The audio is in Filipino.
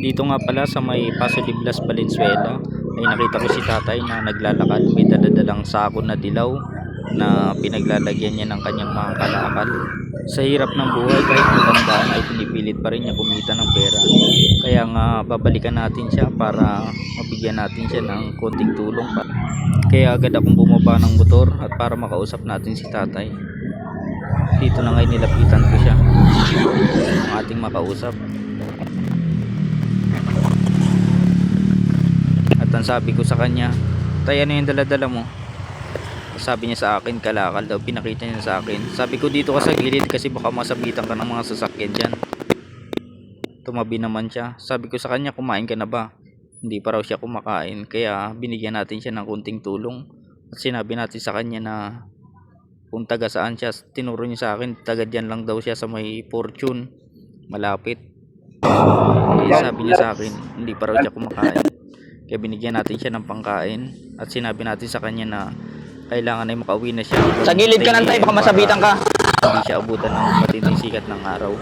Dito nga pala sa may Paso de Blas, Valenzuela ay nakita ko si tatay na naglalakad, may daladalang sako na dilaw na pinaglalagyan niya ng kanyang mga kalakal. Sa hirap ng buhay kahit matandaan ay pinipilit pa rin niya kumita ng pera. Kaya nga babalikan natin siya para mabigyan natin siya ng konting tulong pa. Kaya agad akong bumaba ng motor at para makausap natin si tatay. Dito na ngayon nilapitan ko siya, ang ating makausap. At ang sabi ko sa kanya, "Tay, ano yung daladala mo?" Sabi niya sa akin, kalakal daw. Pinakita niya sa akin. Sabi ko, dito ka sa gilid kasi baka masabitan ka ng mga sasakyan dyan. Tumabi naman siya. Sabi ko sa kanya, kumain ka na ba? Hindi pa raw siya kumakain. Kaya binigyan natin siya ng kunting tulong. At sinabi natin sa kanya na kung taga saan siya. Tinuro niya sa akin, taga dyan lang daw siya sa may Fortune, malapit. Sabi niya sa akin, hindi pa raw siya kumakain. Kaya binigyan natin siya ng pangkain. At sinabi natin sa kanya na kailangan ay makauwi na siya. Sa gilid ka ng tay, baka masabitan ka. Hindi siya abutan ng matinding sikat ng araw.